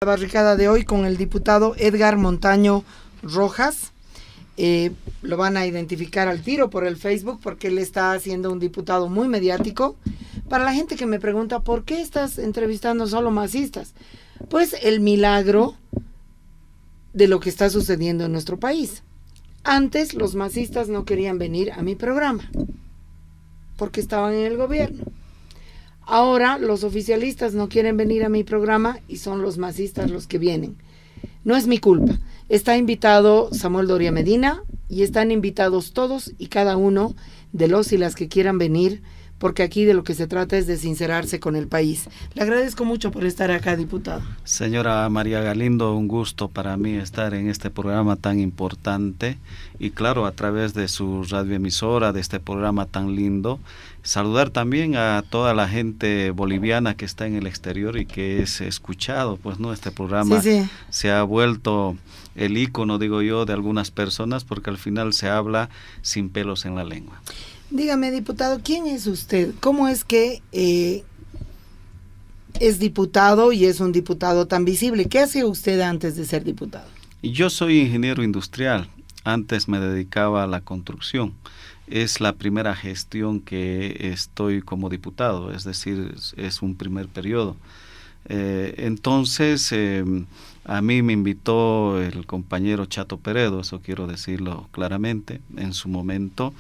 La barricada de hoy con el diputado Edgar Montaño Rojas. Lo van a identificar al tiro por el Facebook porque él está siendo un diputado muy mediático. Para la gente que me pregunta, ¿por qué estás entrevistando solo masistas? Pues el milagro de lo que está sucediendo en nuestro país. Antes los masistas no querían venir a mi programa porque estaban en el gobierno. Ahora los oficialistas no quieren venir a mi programa y son los masistas los que vienen. No es mi culpa. Está invitado Samuel Doria Medina y están invitados todos y cada uno de los y las que quieran venir, porque aquí de lo que se trata es de sincerarse con el país. Le agradezco mucho por estar acá, diputado. Señora María Galindo, un gusto para mí estar en este programa tan importante y claro, a través de su radioemisora, de este programa tan lindo. Saludar también a toda la gente boliviana que está en el exterior y que es escuchado, pues no, este programa se ha vuelto el ícono, digo yo, de algunas personas porque al final se habla sin pelos en la lengua. Dígame, diputado, ¿quién es usted? ¿Cómo es que es diputado y es un diputado tan visible? ¿Qué hacía usted antes de ser diputado? Yo soy ingeniero industrial. Antes me dedicaba a la construcción. Es la primera gestión que estoy como diputado, es decir, es un primer periodo. Entonces, a mí me invitó el compañero Chato Peredo, eso quiero decirlo claramente, en su momento,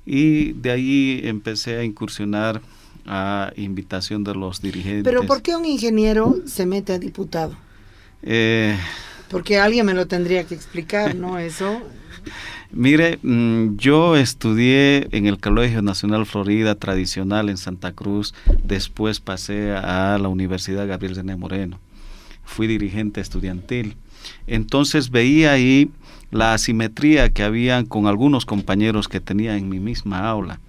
y de ahí empecé a incursionar a invitación de los dirigentes. ¿Pero por qué un ingeniero se mete a diputado? Porque alguien me lo tendría que explicar, ¿no? Eso... Mire, yo estudié en el Colegio Nacional Florida tradicional en Santa Cruz, después pasé a la Universidad Gabriel René Moreno, fui dirigente estudiantil, entonces veía ahí la asimetría que había con algunos compañeros que tenía en mi misma aula.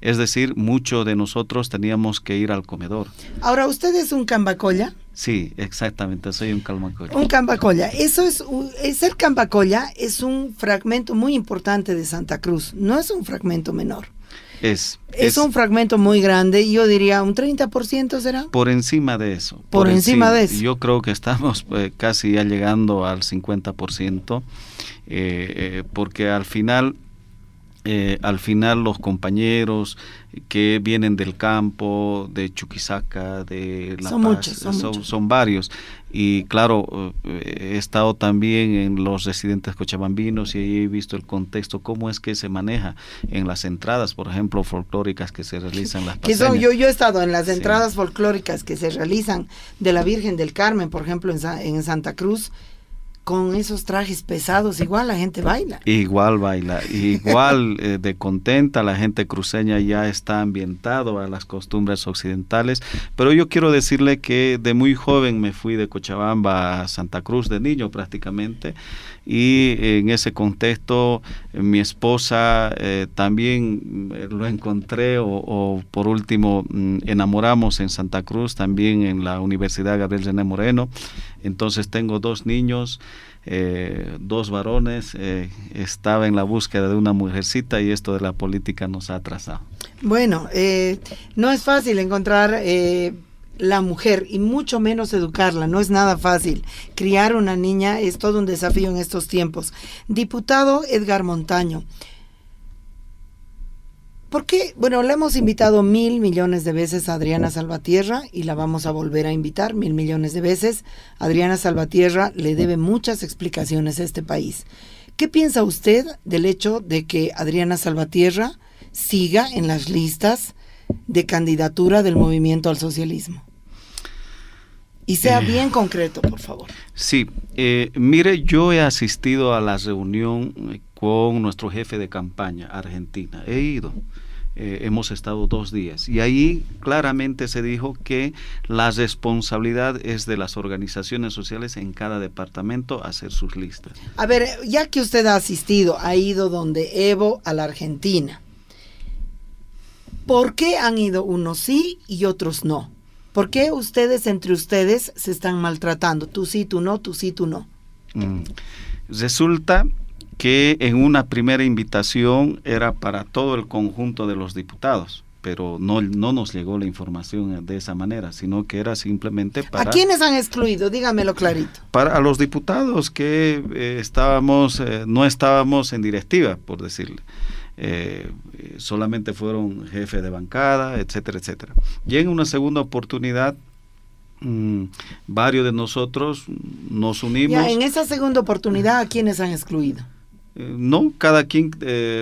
Es decir, muchos de nosotros teníamos que ir al comedor. Ahora, ¿usted es un cambacolla? Sí, exactamente, soy un cambacolla. Un cambacolla. Eso es ser cambacolla es un fragmento muy importante de Santa Cruz, no es un fragmento menor. Es un fragmento muy grande, yo diría un 30% será. Por encima de eso. Por encima de eso. Yo creo que estamos casi ya llegando al 50%, porque al final los compañeros que vienen del campo, de Chuquisaca, de La Paz, son varios. Y claro, he estado también en los residentes cochabambinos y he visto el contexto, cómo es que se maneja en las entradas, por ejemplo, folclóricas que se realizan en las paseñas. Yo he estado en las entradas folclóricas que se realizan de la Virgen del Carmen, por ejemplo, en Santa Cruz. Con esos trajes pesados, igual la gente baila. Igual de contenta, la gente cruceña ya está ambientado a las costumbres occidentales, pero yo quiero decirle que de muy joven me fui de Cochabamba a Santa Cruz, de niño prácticamente, y en ese contexto mi esposa también lo encontré o por último enamoramos en Santa Cruz, también en la Universidad Gabriel René Moreno. Entonces tengo 2 niños, 2 varones, estaba en la búsqueda de una mujercita y esto de la política nos ha atrasado. Bueno, no es fácil encontrar la mujer y mucho menos educarla, no es nada fácil. Criar una niña es todo un desafío en estos tiempos. Diputado Edgar Montaño, ¿por qué? Bueno, le hemos invitado 1.000 millones de veces a Adriana Salvatierra y la vamos a volver a invitar 1.000 millones de veces. Adriana Salvatierra le debe muchas explicaciones a este país. ¿Qué piensa usted del hecho de que Adriana Salvatierra siga en las listas de candidatura del movimiento al socialismo? Y sea bien concreto, por favor. Sí, mire, yo he asistido a la reunión con nuestro jefe de campaña, Argentina. He ido, hemos estado 2 días y ahí claramente se dijo que la responsabilidad es de las organizaciones sociales en cada departamento hacer sus listas. A ver, ya que usted ha asistido, ha ido donde Evo a la Argentina, ¿por qué han ido unos sí y otros no? ¿Por qué ustedes entre ustedes se están maltratando? Tú sí, tú no, tú sí, tú no. Resulta que en una primera invitación era para todo el conjunto de los diputados. pero no nos llegó la información de esa manera, sino que era simplemente para... ¿A quiénes han excluido? Dígamelo clarito. Para los diputados que no estábamos en directiva, por decirle. Solamente fueron jefes de bancada, etcétera, etcétera. Y en una segunda oportunidad, varios de nosotros nos unimos. Ya, en esa segunda oportunidad, ¿a quiénes han excluido? No, cada quien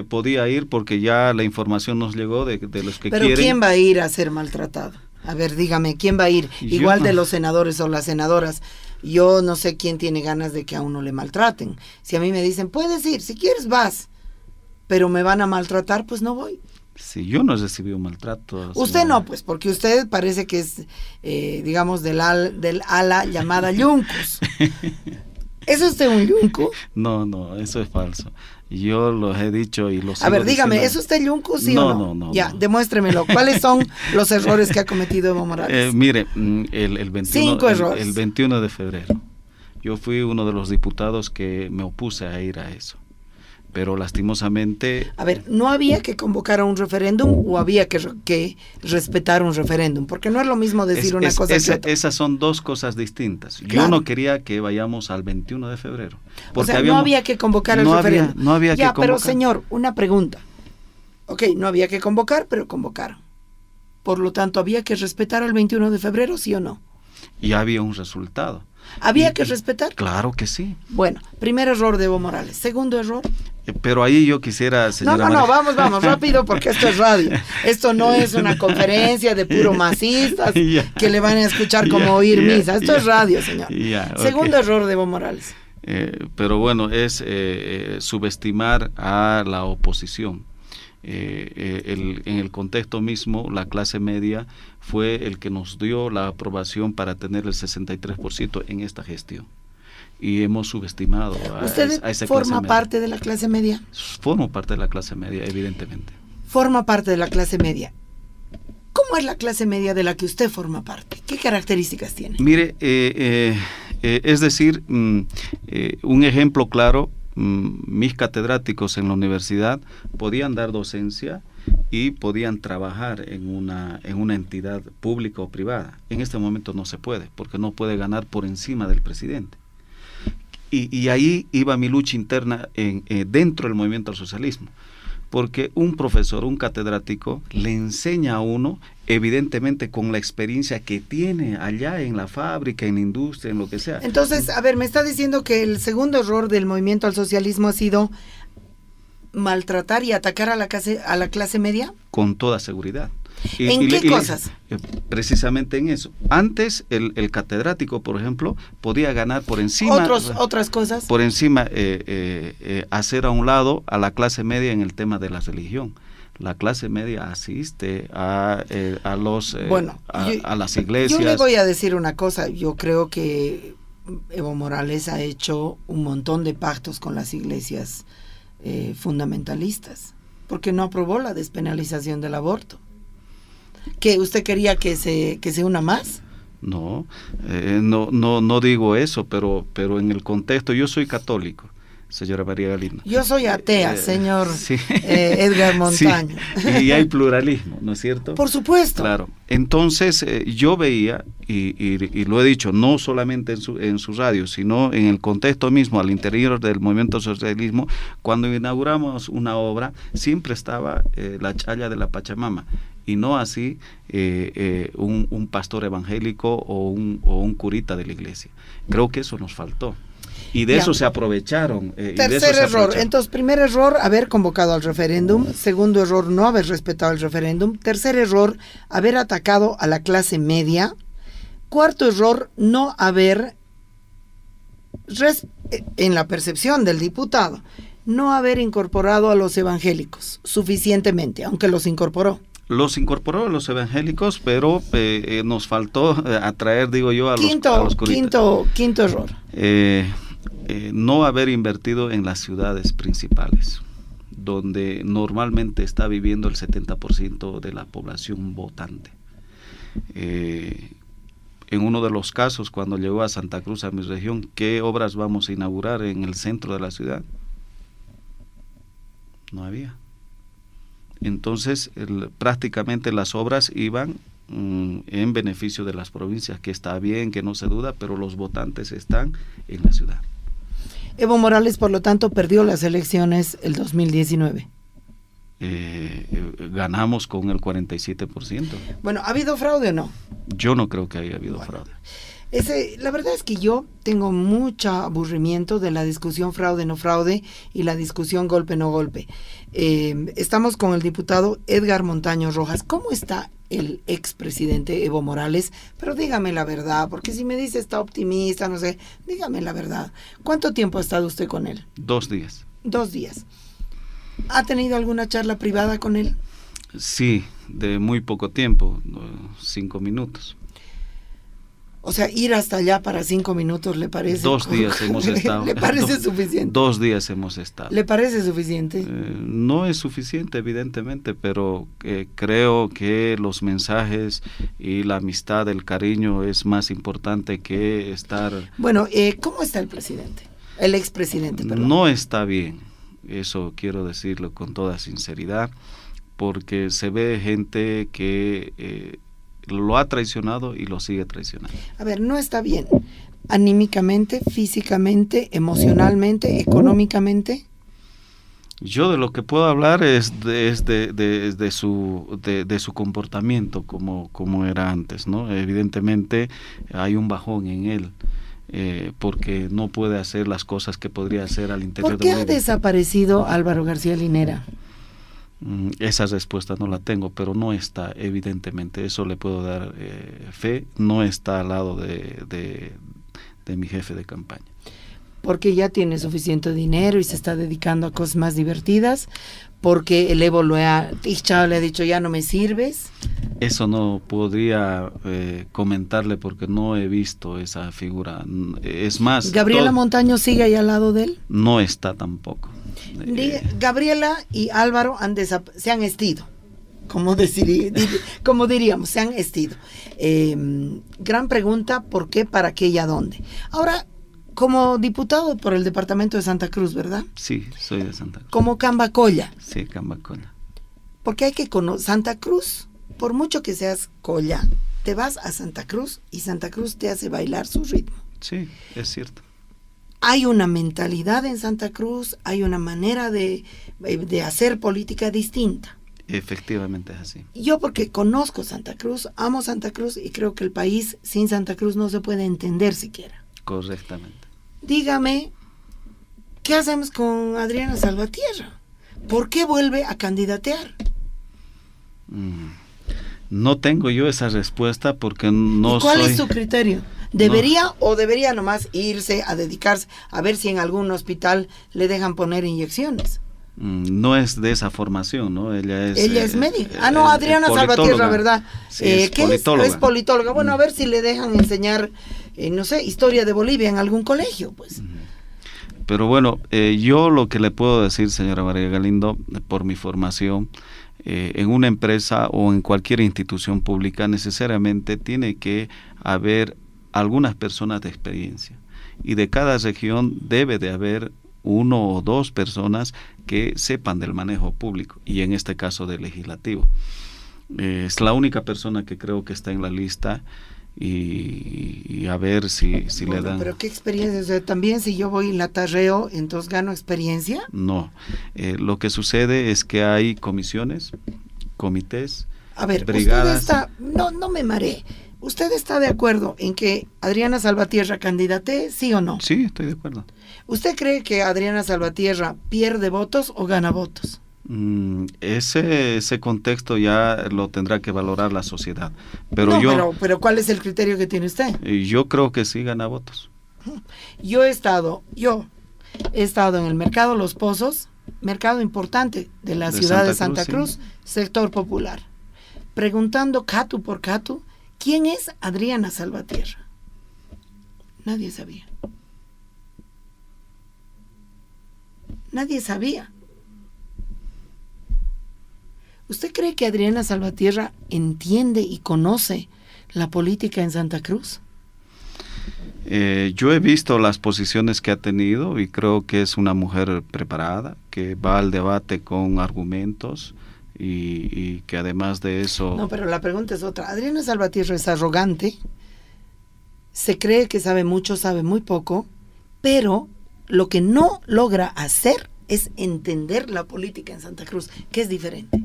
podía ir porque ya la información nos llegó de los que quieren. Pero ¿quién va a ir a ser maltratado? A ver, dígame, ¿quién va a ir? Igual de los senadores o las senadoras. Yo no sé quién tiene ganas de que a uno le maltraten. Si a mí me dicen, puedes ir, si quieres vas, pero me van a maltratar, pues no voy. Sí, yo no recibí un maltrato. Usted no, pues, porque usted parece que es, digamos, del ala llamada Yuncos. ¿Es usted un yunco? No, eso es falso. Yo los he dicho y los sigo. A ver, dígame, diciendo. ¿es usted yunco, sí o no? No. Ya, demuéstremelo. ¿Cuáles son los errores que ha cometido Evo Morales? Mire, el 21 de febrero, yo fui uno de los diputados que me opuse a ir a eso. Pero lastimosamente... A ver, ¿no había que convocar a un referéndum o había que respetar un referéndum? Porque no es lo mismo decir una cosa que otra. Esas son dos cosas distintas. Claro. Yo no quería que vayamos al 21 de febrero. O sea, no había que convocar el referéndum. No había que convocar. Pero señor, una pregunta. Ok, no había que convocar, pero convocaron. Por lo tanto, ¿había que respetar el 21 de febrero, sí o no? Y había un resultado. ¿Había que respetar? Claro que sí. Bueno, primer error de Evo Morales. Segundo error. Pero ahí yo quisiera, señora No, vamos, rápido, porque esto es radio. Esto no es una conferencia de puro masistas que le van a escuchar como oír misa. Esto es radio, señor. Segundo error de Evo Morales. Pero bueno, es subestimar a la oposición. En el contexto mismo, la clase media fue el que nos dio la aprobación para tener el 63% en esta gestión. Y hemos subestimado a esa clase media. ¿Usted forma parte de la clase media? Formo parte de la clase media, evidentemente. Forma parte de la clase media. ¿Cómo es la clase media de la que usted forma parte? ¿Qué características tiene? Mire, es decir, un ejemplo claro, mis catedráticos en la universidad podían dar docencia y podían trabajar en una entidad pública o privada. En este momento no se puede, porque no puede ganar por encima del presidente. Y ahí iba mi lucha interna dentro del movimiento al socialismo, porque un profesor, un catedrático, le enseña a uno, evidentemente con la experiencia que tiene allá en la fábrica, en la industria, en lo que sea. Entonces, a ver, me está diciendo que el segundo error del movimiento al socialismo ha sido maltratar y atacar a la clase media. Con toda seguridad. ¿En qué cosas? Precisamente en eso. Antes el catedrático, por ejemplo, podía ganar por encima. Otras cosas. Por encima, hacer a un lado a la clase media en el tema de la religión. La clase media asiste a las iglesias. Yo le voy a decir una cosa. Yo creo que Evo Morales ha hecho un montón de pactos con las iglesias fundamentalistas, porque no aprobó la despenalización del aborto. ¿Que usted quería que se una más? No digo eso, pero en el contexto, yo soy católico, señora María Galindo. Yo soy atea, señor sí. Edgar Montaño. Sí. Y hay pluralismo, ¿no es cierto? Por supuesto. Claro. Entonces, yo veía, y lo he dicho, no solamente en su radio, sino en el contexto mismo, al interior del movimiento socialismo, cuando inauguramos una obra, siempre estaba la chaya de la Pachamama, y no así un pastor evangélico o un curita de la iglesia. Creo que eso nos faltó. Y de eso se aprovecharon. Tercer error. Entonces, primer error, haber convocado al referéndum. Segundo error, no haber respetado el referéndum. Tercer error, haber atacado a la clase media. Cuarto error, no haber, en la percepción del diputado, no haber incorporado a los evangélicos suficientemente, aunque los incorporó. Los incorporó a los evangélicos, pero nos faltó atraer, digo yo, a los curitas. Quinto error. No haber invertido en las ciudades principales, donde normalmente está viviendo el 70% de la población votante. En uno de los casos, cuando llegó a Santa Cruz, a mi región, ¿qué obras vamos a inaugurar en el centro de la ciudad? No había. Entonces, prácticamente las obras iban en beneficio de las provincias, que está bien, que no se duda, pero los votantes están en la ciudad. Evo Morales, por lo tanto, perdió las elecciones el 2019. Ganamos con el 47%. Bueno, ¿ha habido fraude o no? Yo no creo que haya habido fraude. La verdad es que yo tengo mucho aburrimiento de la discusión fraude-no fraude y la discusión golpe-no golpe. Estamos con el diputado Edgar Montaño Rojas. ¿Cómo está el expresidente Evo Morales? Pero dígame la verdad, porque si me dice está optimista, no sé, dígame la verdad. ¿Cuánto tiempo ha estado usted con él? 2 días. 2 días. ¿Ha tenido alguna charla privada con él? Sí, de muy poco tiempo, 5 minutos. O sea, ir hasta allá para 5 minutos le parece... 2 días hemos estado. ¿Le parece suficiente? 2 días hemos estado. ¿Le parece suficiente? No es suficiente, evidentemente, pero creo que los mensajes y la amistad, el cariño es más importante que estar... Bueno, ¿cómo está el presidente? El expresidente, perdón. No está bien, eso quiero decirlo con toda sinceridad, porque se ve gente que... lo ha traicionado y lo sigue traicionando. A ver, no está bien. Anímicamente, físicamente, emocionalmente, económicamente. Yo de lo que puedo hablar es de su comportamiento como era antes, ¿no? Evidentemente hay un bajón en él, porque no puede hacer las cosas que podría hacer al interior de ¿Por qué ha desaparecido Álvaro García Linera? Esa respuesta no la tengo, pero no está, evidentemente, eso le puedo dar fe, no está al lado de mi jefe de campaña. Porque ya tiene suficiente dinero y se está dedicando a cosas más divertidas, porque el Evo le ha dicho ya no me sirves. Eso no podría comentarle porque no he visto esa figura. Es más... ¿Gabriela Montaño sigue ahí al lado de él? No está tampoco. Gabriela y Álvaro se han estido, como diríamos, se han estido. Gran pregunta, ¿por qué, para qué y a dónde? Ahora, como diputado por el departamento de Santa Cruz, ¿verdad? Sí, soy de Santa Cruz. Como Cambacolla. Sí, Cambacolla. Porque hay que conocer Santa Cruz, por mucho que seas colla, te vas a Santa Cruz y Santa Cruz te hace bailar su ritmo. Sí, es cierto. Hay una mentalidad en Santa Cruz, hay una manera de hacer política distinta. Efectivamente es así. Yo porque conozco Santa Cruz, amo Santa Cruz y creo que el país sin Santa Cruz no se puede entender siquiera. Correctamente. Dígame, ¿qué hacemos con Adriana Salvatierra? ¿Por qué vuelve a candidatear? No tengo yo esa respuesta porque no ¿Cuál es su criterio? ¿Debería no. o debería nomás irse a dedicarse a ver si en algún hospital le dejan poner inyecciones? No es de esa formación, ¿no? Ella es médica. Adriana Salvatierra, ¿verdad? Sí, es politóloga. Es politóloga. Bueno, a ver si le dejan enseñar, no sé, historia de Bolivia en algún colegio, pues. Pero bueno, yo lo que le puedo decir, señora María Galindo, por mi formación, en una empresa o en cualquier institución pública necesariamente tiene que haber algunas personas de experiencia y de cada región debe de haber 1 o 2 personas que sepan del manejo público y en este caso del legislativo. Es la única persona que creo que está en la lista y a ver si le dan. Pero qué experiencia, o sea, también si yo voy y la tarreo, entonces gano experiencia. No, lo que sucede es que hay comisiones, comités, a ver, brigadas. Usted está, no me mareé. ¿Usted está de acuerdo en que Adriana Salvatierra candidate, sí o no? Sí, estoy de acuerdo. ¿Usted cree que Adriana Salvatierra pierde votos o gana votos? Ese contexto ya lo tendrá que valorar la sociedad. Pero ¿cuál es el criterio que tiene usted? Yo creo que sí gana votos. Yo he estado en el mercado Los Pozos, mercado importante de la ciudad de Santa Cruz, sí. Sector popular, preguntando catu por catu, ¿quién es Adriana Salvatierra? Nadie sabía. Nadie sabía. ¿Usted cree que Adriana Salvatierra entiende y conoce la política en Santa Cruz? Yo he visto las posiciones que ha tenido y creo que es una mujer preparada, que va al debate con argumentos, y que además de eso... No, pero la pregunta es otra. Adriana Salvatierra es arrogante, se cree que sabe mucho, sabe muy poco, pero lo que no logra hacer es entender la política en Santa Cruz, que es diferente.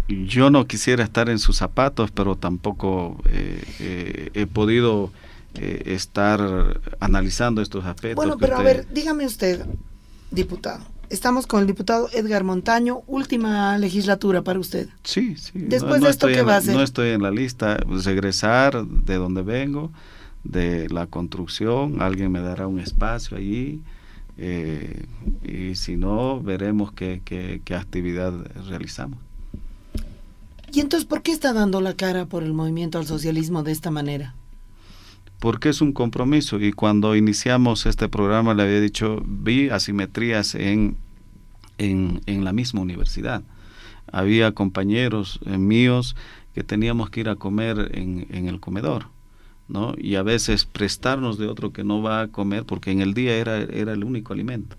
Yo no quisiera estar en sus zapatos, pero tampoco he podido estar analizando estos aspectos. Bueno, pero a ver, dígame usted, diputado. Estamos con el diputado Edgar Montaño, última legislatura para usted. Sí, sí. Después de esto, ¿qué va a hacer? No estoy en la lista, regresar de donde vengo, de la construcción, alguien me dará un espacio allí, y si no, veremos qué actividad realizamos. ¿Y entonces por qué está dando la cara por el movimiento al socialismo de esta manera? Porque es un compromiso, y cuando iniciamos este programa le había dicho, vi asimetrías en la misma universidad. Había compañeros míos que teníamos que ir a comer en el comedor, ¿no? Y a veces prestarnos de otro que no va a comer, porque en el día era el único alimento.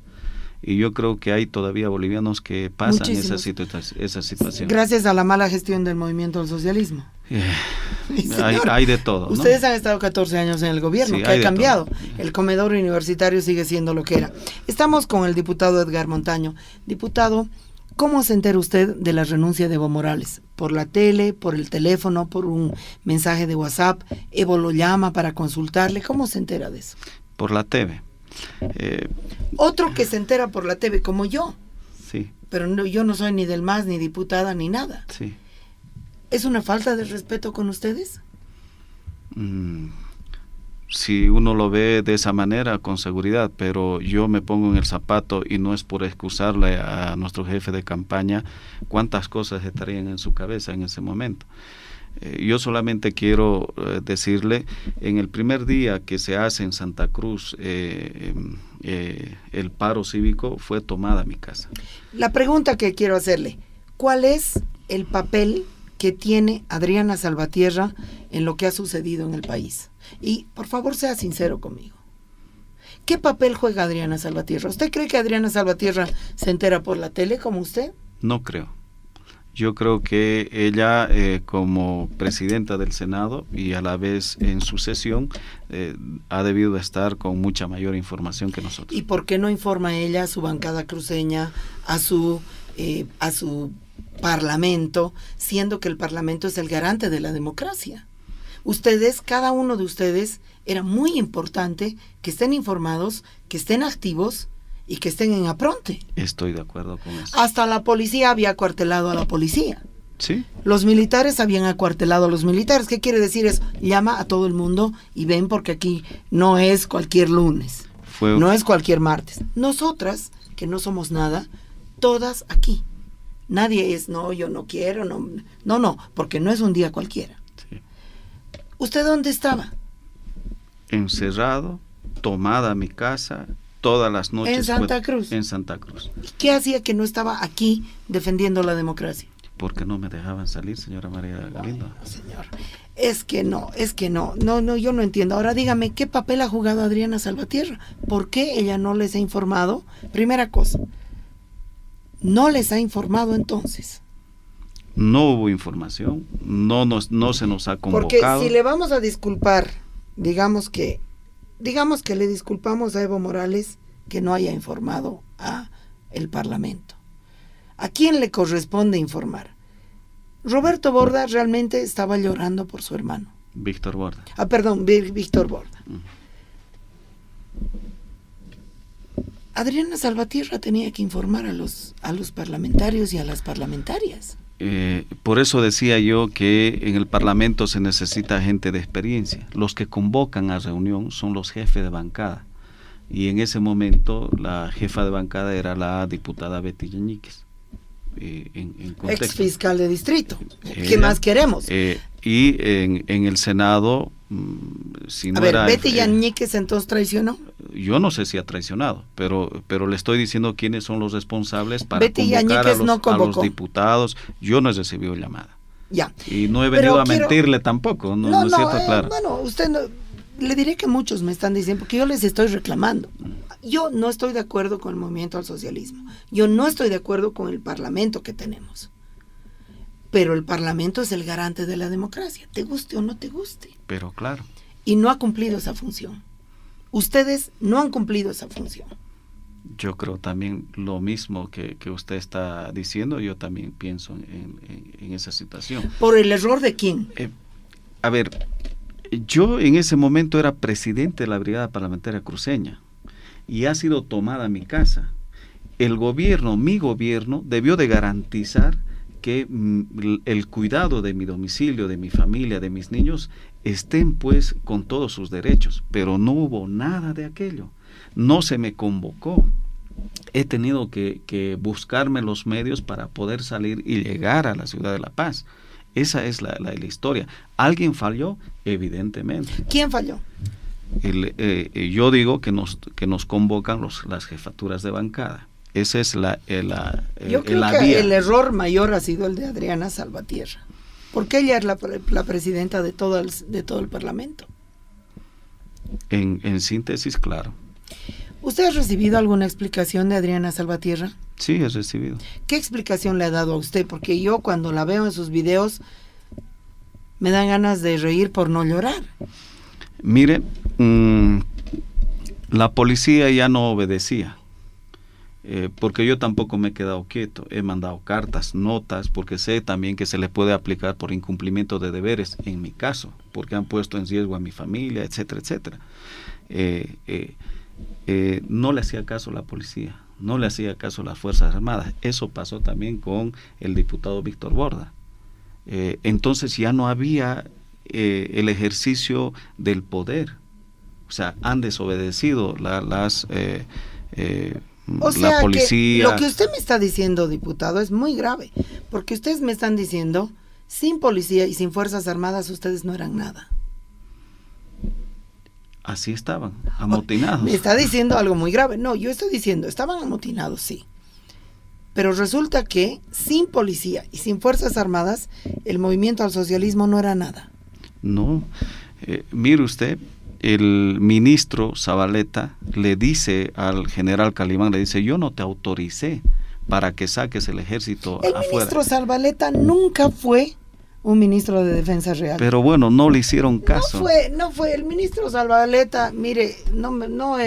Y yo creo que hay todavía bolivianos que pasan esa situación. Gracias a la mala gestión del movimiento al socialismo. Hay de todo, ¿no? Ustedes han estado 14 años en el gobierno, sí, que ha cambiado. El comedor universitario sigue siendo lo que era. Estamos con el diputado Edgar Montaño. Diputado, ¿cómo se entera usted de la renuncia de Evo Morales? ¿Por la tele, por el teléfono, por un mensaje de WhatsApp? ¿Evo lo llama para consultarle? ¿Cómo se entera de eso? Por la TV. Otro que se entera por la TV, como yo. Sí. Pero no, yo no soy ni del MAS, ni diputada, ni nada. Sí. ¿Es una falta de respeto con ustedes? Si uno lo ve de esa manera, con seguridad, pero yo me pongo en el zapato, y no es por excusarle a nuestro jefe de campaña cuántas cosas estarían en su cabeza en ese momento. Yo solamente quiero decirle, en el primer día que se hace en Santa Cruz el paro cívico, fue tomada mi casa. La pregunta que quiero hacerle, ¿cuál es el papel que tiene Adriana Salvatierra en lo que ha sucedido en el país? Y por favor sea sincero conmigo. ¿Qué papel juega Adriana Salvatierra? ¿Usted cree que Adriana Salvatierra se entera por la tele como usted? No creo. Yo creo que ella, como presidenta del Senado y a la vez en su sesión, ha debido estar con mucha mayor información que nosotros. ¿Y por qué no informa ella a su bancada cruceña, a su parlamento, siendo que el parlamento es el garante de la democracia? Ustedes, cada uno de ustedes, era muy importante que estén informados, que estén activos y que estén en apronte. Estoy de acuerdo con eso. Hasta la policía había acuartelado a la policía. Sí. Los militares habían acuartelado a los militares. ¿Qué quiere decir eso? Llama a todo el mundo y ven, porque aquí no es cualquier lunes, no es cualquier martes. Nosotras, que no somos nada, todas aquí. Nadie es, no, yo no quiero, no, porque no es un día cualquiera. Sí. ¿Usted dónde estaba? Encerrado, tomada mi casa, todas las noches. ¿En Santa Cruz? En Santa Cruz. ¿Y qué hacía que no estaba aquí defendiendo la democracia? Porque no me dejaban salir, señora María Galindo. No, señor. Es que no, yo no entiendo. Ahora dígame, ¿qué papel ha jugado Adriana Salvatierra? ¿Por qué ella no les ha informado? Primera cosa, ¿no les ha informado entonces? No hubo información, no se nos ha convocado. Porque si le vamos a disculpar, digamos que le disculpamos a Evo Morales que no haya informado a el Parlamento. ¿A quién le corresponde informar? Roberto Borda realmente estaba llorando por su hermano. Víctor Borda. Víctor Borda. Adriana Salvatierra tenía que informar a los parlamentarios y a las parlamentarias. Por eso decía yo que en el Parlamento se necesita gente de experiencia. Los que convocan a reunión son los jefes de bancada, y en ese momento la jefa de bancada era la diputada Betty Yañíquez, ex fiscal de distrito. ¿Qué más queremos? Y en el Senado, si no era... ¿Betty Yañíquez entonces traicionó? Yo no sé si ha traicionado, pero le estoy diciendo quiénes son los responsables para Betty convocar a los diputados. Yo no he recibido llamada. Ya. Y no he venido a mentirle tampoco, ¿no es cierto? Claro. Bueno, usted no, le diré que muchos me están diciendo, porque yo les estoy reclamando. Yo no estoy de acuerdo con el movimiento al socialismo. Yo no estoy de acuerdo con el parlamento que tenemos. Pero el parlamento es el garante de la democracia, te guste o no te guste. Pero claro. Y no ha cumplido esa función. Ustedes no han cumplido esa función. Yo creo también lo mismo que usted está diciendo, yo también pienso en esa situación. ¿Por el error de quién? A ver, yo en ese momento era presidente de la Brigada Parlamentaria Cruceña y ha sido tomada mi casa. El gobierno, mi gobierno, debió de garantizar que el cuidado de mi domicilio, de mi familia, de mis niños, estén pues con todos sus derechos, pero no hubo nada de aquello. No se me convocó. He tenido que buscarme los medios para poder salir y llegar a la ciudad de La Paz. Esa es la historia. ¿Alguien falló? Evidentemente. ¿Quién falló? Yo digo que nos convocan las jefaturas de bancada. Esa es yo creo que el error mayor ha sido el de Adriana Salvatierra, porque ella es la presidenta de todo el Parlamento. En síntesis, claro. ¿Usted ha recibido alguna explicación de Adriana Salvatierra? Sí, he recibido. ¿Qué explicación le ha dado a usted? Porque yo cuando la veo en sus videos me dan ganas de reír por no llorar. Mire, la policía ya no obedecía, porque yo tampoco me he quedado quieto. He mandado cartas, notas, porque sé también que se le puede aplicar por incumplimiento de deberes, en mi caso, porque han puesto en riesgo a mi familia, etcétera, etcétera. No le hacía caso a la policía, no le hacía caso a las Fuerzas Armadas. Eso pasó también con el diputado Víctor Borda. Entonces ya no había el ejercicio del poder. O sea, han desobedecido la policía. Que lo que usted me está diciendo, diputado, es muy grave, porque ustedes me están diciendo, sin policía y sin Fuerzas Armadas, ustedes no eran nada. Así estaban, amotinados. Me está diciendo algo muy grave. No, yo estoy diciendo, estaban amotinados, sí. Pero resulta que sin policía y sin Fuerzas Armadas, el movimiento al socialismo no era nada. No, mire usted, el ministro Zabaleta le dice al general Calimán, le dice, yo no te autoricé para que saques el ejército afuera. El ministro Zabaleta nunca fue un ministro de Defensa Real. Pero bueno, no le hicieron caso. No fue el ministro Zabaleta, mire, no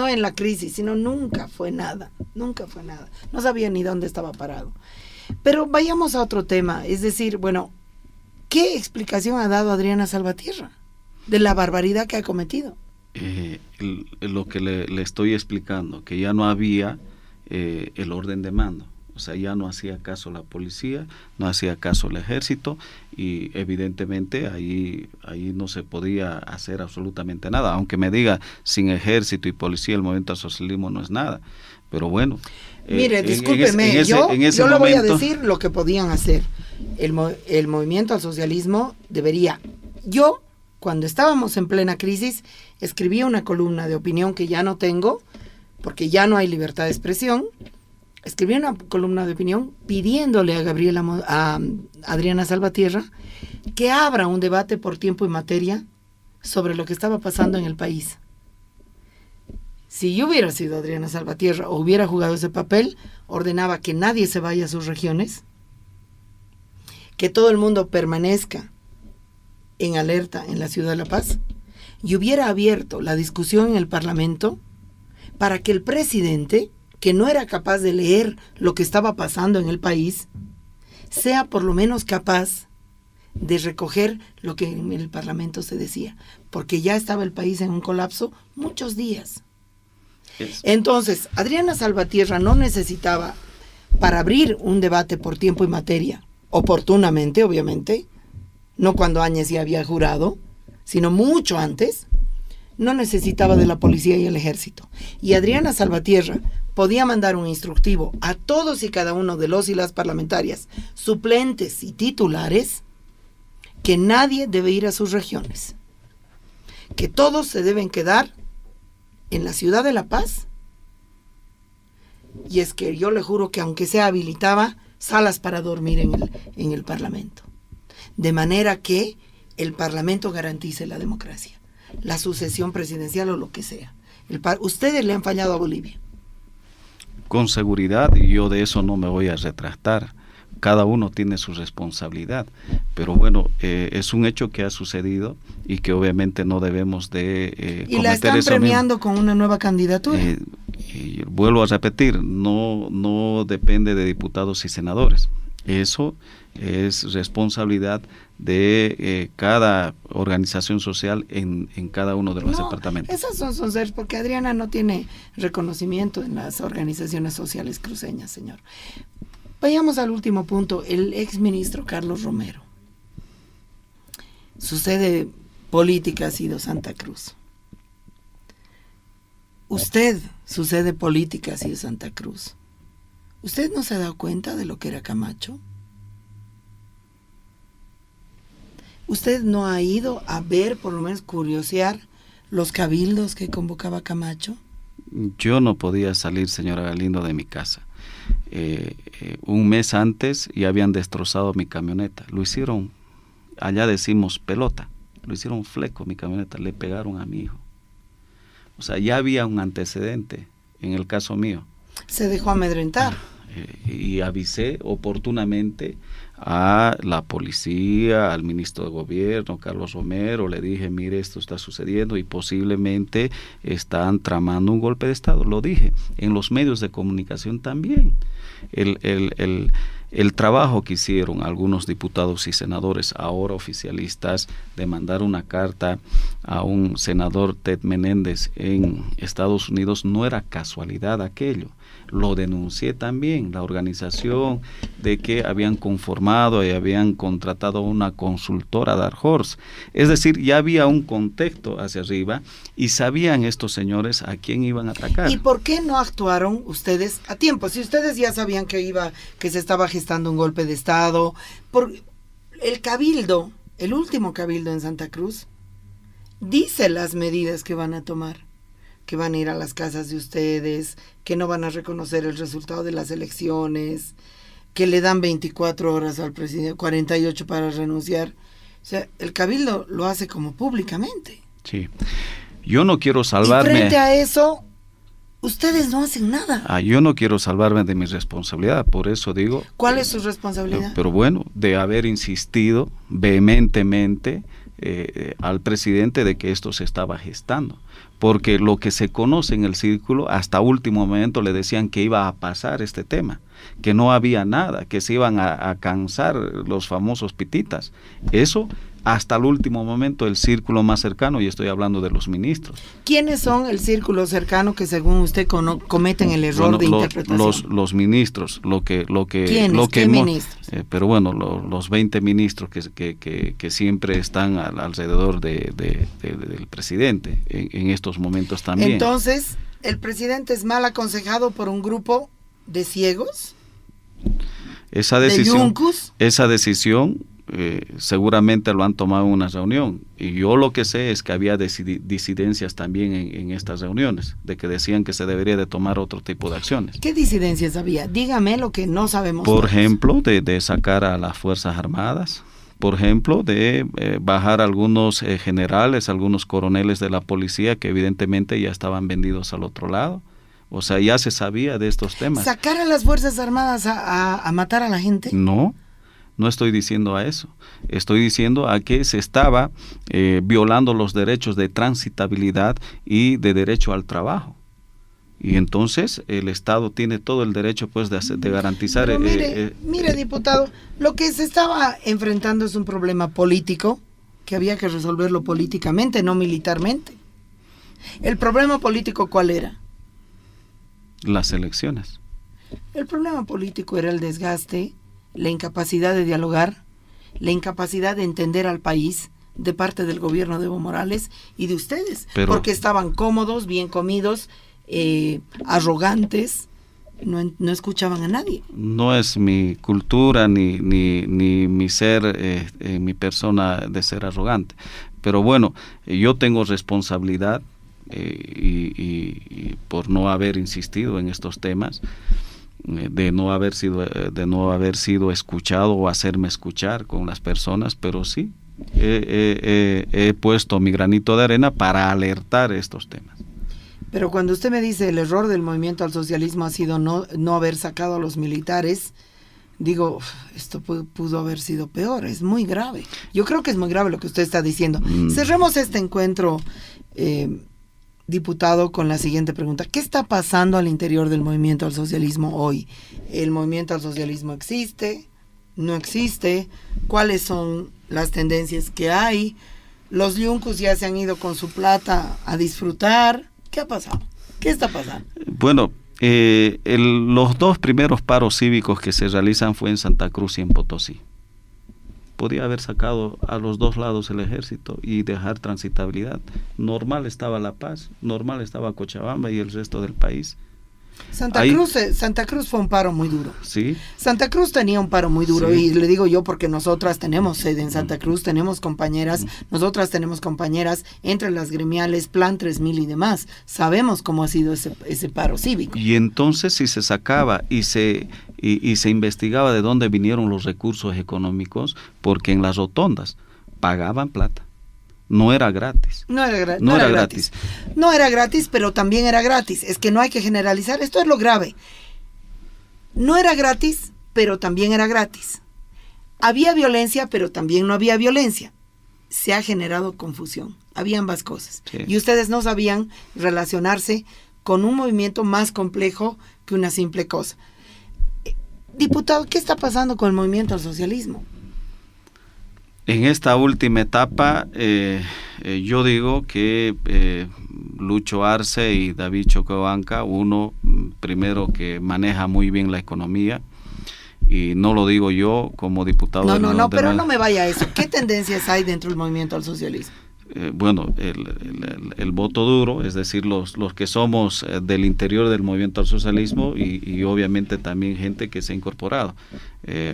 en la crisis, sino nunca fue nada. No sabía ni dónde estaba parado. Pero vayamos a otro tema, es decir, bueno, ¿qué explicación ha dado Adriana Salvatierra de la barbaridad que ha cometido? Lo que le estoy explicando, que ya no había el orden de mando. O sea, ya no hacía caso la policía, no hacía caso el ejército y evidentemente ahí no se podía hacer absolutamente nada. Aunque me diga, sin ejército y policía el movimiento al socialismo no es nada. Pero bueno. Mire, discúlpeme, yo le voy a decir lo que podían hacer. El movimiento al socialismo debería... Yo, cuando estábamos en plena crisis, escribí una columna de opinión que ya no tengo, porque ya no hay libertad de expresión. Escribí una columna de opinión pidiéndole a Adriana Salvatierra que abra un debate por tiempo y materia sobre lo que estaba pasando en el país. Si yo hubiera sido Adriana Salvatierra o hubiera jugado ese papel, ordenaba que nadie se vaya a sus regiones, que todo el mundo permanezca en alerta en la ciudad de La Paz y hubiera abierto la discusión en el Parlamento para que el presidente, que no era capaz de leer lo que estaba pasando en el país, sea por lo menos capaz de recoger lo que en el Parlamento se decía, porque ya estaba el país en un colapso muchos días. Entonces, Adriana Salvatierra no necesitaba, para abrir un debate por tiempo y materia, oportunamente, obviamente, no cuando Áñez ya había jurado, sino mucho antes, no necesitaba de la policía y el ejército. Y Adriana Salvatierra podía mandar un instructivo a todos y cada uno de los y las parlamentarias, suplentes y titulares, que nadie debe ir a sus regiones, que todos se deben quedar en la ciudad de La Paz. Y es que yo le juro que aunque sea habilitaba salas para dormir en el Parlamento, de manera que el Parlamento garantice la democracia. la sucesión presidencial o lo que sea. Ustedes le han fallado a Bolivia. Con seguridad, y yo de eso no me voy a retractar. Cada uno tiene su responsabilidad, pero bueno, es un hecho que ha sucedido y que obviamente no debemos de y la están premiando con una nueva candidatura. Y vuelvo a repetir, no depende de diputados y senadores. Eso es responsabilidad de cada organización social en cada uno de los departamentos. Esas son seres, porque Adriana no tiene reconocimiento en las organizaciones sociales cruceñas, señor. Vayamos al último punto, el exministro Carlos Romero. Su sede política ha sido Santa Cruz. Usted, su sede política ha sido Santa Cruz. ¿Usted no se ha dado cuenta de lo que era Camacho? ¿Usted no ha ido a ver, por lo menos curiosear, los cabildos que convocaba Camacho? Yo no podía salir, señora Galindo, de mi casa. Un mes antes ya habían destrozado mi camioneta. Lo hicieron, allá decimos pelota, lo hicieron fleco mi camioneta, le pegaron a mi hijo. O sea, ya había un antecedente en el caso mío. Se dejó amedrentar. Y avisé oportunamente a la policía, al ministro de gobierno, Carlos Romero, le dije, mire, esto está sucediendo y posiblemente están tramando un golpe de Estado. Lo dije, en los medios de comunicación también. El trabajo que hicieron algunos diputados y senadores, ahora oficialistas, de mandar una carta a un senador, Ted Menéndez, en Estados Unidos, no era casualidad aquello. Lo denuncié también, la organización de que habían conformado y habían contratado una consultora, Dark Horse. Es decir, ya había un contexto hacia arriba y sabían estos señores a quién iban a atacar. ¿Y por qué no actuaron ustedes a tiempo? Si ustedes ya sabían que se estaba gestando un golpe de Estado, por el cabildo, el último cabildo en Santa Cruz, dice las medidas que van a tomar. Que van a ir a las casas de ustedes, que no van a reconocer el resultado de las elecciones, que le dan 24 horas al presidente, 48 para renunciar. O sea, el cabildo lo hace como públicamente. Sí. Yo no quiero salvarme. Y frente a eso, ustedes no hacen nada. Yo no quiero salvarme de mi responsabilidad, por eso digo. ¿Cuál es su responsabilidad? Pero bueno, de haber insistido vehementemente al presidente de que esto se estaba gestando, porque lo que se conoce en el círculo, hasta último momento le decían que iba a pasar este tema, que no había nada, que se iban a cansar los famosos pititas. Eso hasta el último momento el círculo más cercano, y estoy hablando de los ministros. ¿Quiénes son el círculo cercano que según usted cometen el error de interpretación? Los ministros, ¿Quiénes? Ministros? Pero bueno, los 20 ministros que siempre están alrededor del presidente en estos momentos también. Entonces, ¿el presidente es mal aconsejado por un grupo de ciegos? Esa decisión seguramente lo han tomado en una reunión, y yo lo que sé es que había disidencias también en estas reuniones, de que decían que se debería de tomar otro tipo de acciones. ¿Qué disidencias había? Dígame lo que no sabemos. Por ejemplo, de sacar a las Fuerzas Armadas, por ejemplo, de bajar algunos generales, algunos coroneles de la policía que evidentemente ya estaban vendidos al otro lado. O sea, ya se sabía de estos temas. ¿Sacar a las Fuerzas Armadas a matar a la gente? No estoy diciendo a eso. Estoy diciendo a que se estaba violando los derechos de transitabilidad y de derecho al trabajo. Y entonces el Estado tiene todo el derecho pues de garantizar... Pero mire, diputado, lo que se estaba enfrentando es un problema político que había que resolverlo políticamente, no militarmente. ¿El problema político cuál era? Las elecciones. El problema político era el desgaste, la incapacidad de dialogar, la incapacidad de entender al país de parte del gobierno de Evo Morales y de ustedes, porque estaban cómodos, bien comidos, arrogantes, no escuchaban a nadie. No es mi cultura ni mi ser, mi persona de ser arrogante, pero bueno, yo tengo responsabilidad y por no haber insistido en estos temas, de no haber sido escuchado o hacerme escuchar con las personas, pero sí, he puesto mi granito de arena para alertar estos temas. Pero cuando usted me dice el error del movimiento al socialismo ha sido no haber sacado a los militares, digo, esto pudo haber sido peor, es muy grave. Yo creo que es muy grave lo que usted está diciendo. Cerremos este encuentro, diputado, con la siguiente pregunta. ¿Qué está pasando al interior del movimiento al socialismo hoy? ¿El movimiento al socialismo existe? ¿No existe? ¿Cuáles son las tendencias que hay? ¿Los yuncos ya se han ido con su plata a disfrutar? ¿Qué ha pasado? ¿Qué está pasando? Bueno, los dos primeros paros cívicos que se realizan fue en Santa Cruz y en Potosí. Podía haber sacado a los dos lados el ejército y dejar transitabilidad. Normal estaba La Paz, normal estaba Cochabamba y el resto del país. Santa Cruz fue un paro muy duro. Sí. Santa Cruz tenía un paro muy duro, sí. Y le digo yo porque nosotras tenemos sede en Santa Cruz, tenemos compañeras, nosotras tenemos compañeras entre las gremiales, Plan 3000 y demás. Sabemos cómo ha sido ese paro cívico. Y entonces si se sacaba y se investigaba de dónde vinieron los recursos económicos, porque en las rotondas pagaban plata. No era gratis. No era gratis. No era gratis, pero también era gratis. Es que no hay que generalizar. Esto es lo grave. No era gratis, pero también era gratis. Había violencia, pero también no había violencia. Se ha generado confusión. Había ambas cosas. Sí. Y ustedes no sabían relacionarse con un movimiento más complejo que una simple cosa. Diputado, ¿qué está pasando con el movimiento al socialismo? En esta última etapa, yo digo que Lucho Arce y David Choquehuanca, uno primero que maneja muy bien la economía, y no lo digo yo como diputado. No, pero no me vaya a eso. ¿Qué tendencias hay dentro del movimiento al socialismo? Bueno, el voto duro, es decir, los que somos del interior del movimiento al socialismo y obviamente también gente que se ha incorporado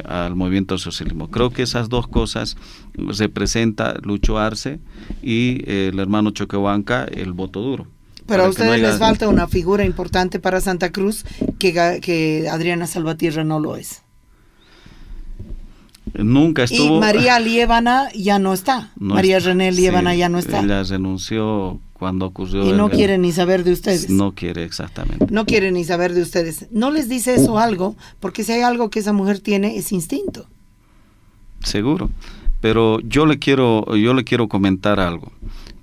al movimiento al socialismo. Creo que esas dos cosas representa Lucho Arce y el hermano Choquehuanca, el voto duro. Pero a ustedes les falta una figura importante para Santa Cruz que Adriana Salvatierra no lo es. Nunca estuvo. Y María Liébana ya no está. María René Liébana ya no está. Ella renunció cuando ocurrió. Y no quiere ni saber de ustedes. No quiere, exactamente. No quiere ni saber de ustedes. ¿No les dice eso algo? Porque si hay algo que esa mujer tiene es instinto. Seguro. Pero yo le quiero comentar algo.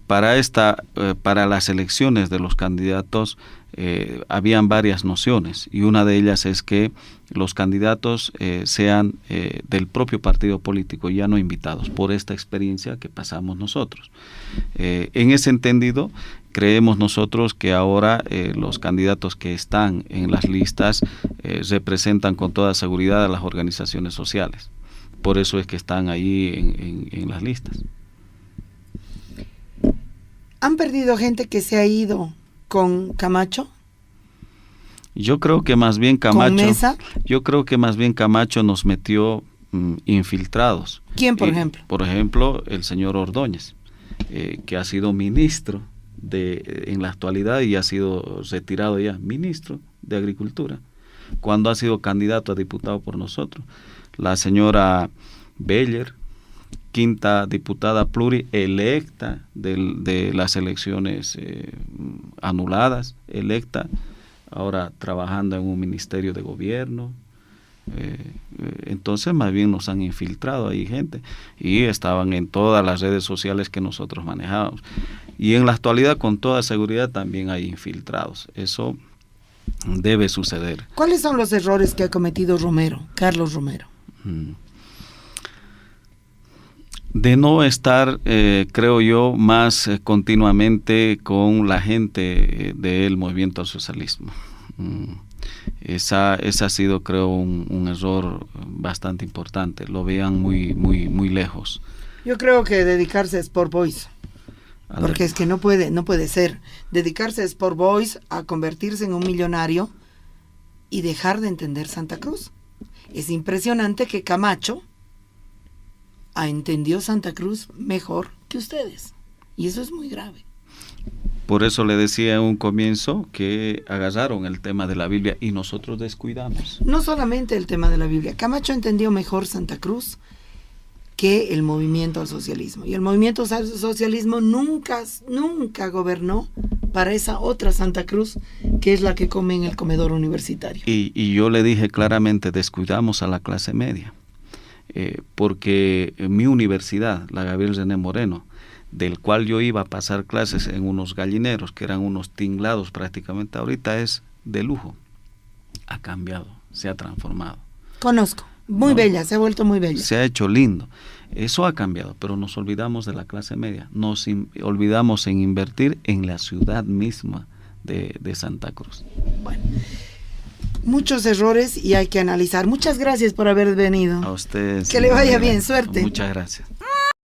Para las elecciones de los candidatos habían varias nociones, y una de ellas es que los candidatos sean del propio partido político, ya no invitados, por esta experiencia que pasamos nosotros. En ese entendido, creemos nosotros que ahora los candidatos que están en las listas representan con toda seguridad a las organizaciones sociales. Por eso es que están ahí en las listas. ¿Han perdido gente que se ha ido con Camacho? Yo creo que más bien Camacho. ¿Con Mesa? Yo creo que más bien Camacho nos metió infiltrados. ¿Quién, por ejemplo? Por ejemplo, el señor Ordóñez, que ha sido ministro en la actualidad y ha sido retirado ya, ministro de Agricultura, cuando ha sido candidato a diputado por nosotros. La señora Beller, quinta diputada plurielecta de las elecciones anuladas, electa, ahora trabajando en un ministerio de gobierno. Entonces más bien nos han infiltrado ahí gente, y estaban en todas las redes sociales que nosotros manejábamos, y en la actualidad con toda seguridad también hay infiltrados. Eso debe suceder. ¿Cuáles son los errores que ha cometido Carlos Romero? De no estar, creo yo, más continuamente con la gente del movimiento al socialismo. Esa ha sido, creo, un error bastante importante. Lo vean muy lejos. Yo creo que dedicarse a Sport Boys, porque es que no puede ser. Dedicarse a Sport Boys, a convertirse en un millonario y dejar de entender Santa Cruz. Es impresionante que Camacho entendió Santa Cruz mejor que ustedes, y eso es muy grave. Por eso le decía en un comienzo que agarraron el tema de la Biblia y nosotros descuidamos. No solamente el tema de la Biblia, Camacho entendió mejor Santa Cruz que el movimiento al socialismo. Y el movimiento al socialismo nunca gobernó para esa otra Santa Cruz, que es la que come en el comedor universitario. Y yo le dije claramente, descuidamos a la clase media, porque en mi universidad, la Gabriel René Moreno, del cual yo iba a pasar clases en unos gallineros, que eran unos tinglados prácticamente, ahorita es de lujo. Ha cambiado, se ha transformado. Conozco, muy bella, se ha vuelto muy bella. Se ha hecho lindo. Eso ha cambiado, pero nos olvidamos de la clase media, nos olvidamos en invertir en la ciudad misma de Santa Cruz. Bueno, muchos errores y hay que analizar. Muchas gracias por haber venido. A ustedes. Que le vaya bien, suerte. Muchas gracias.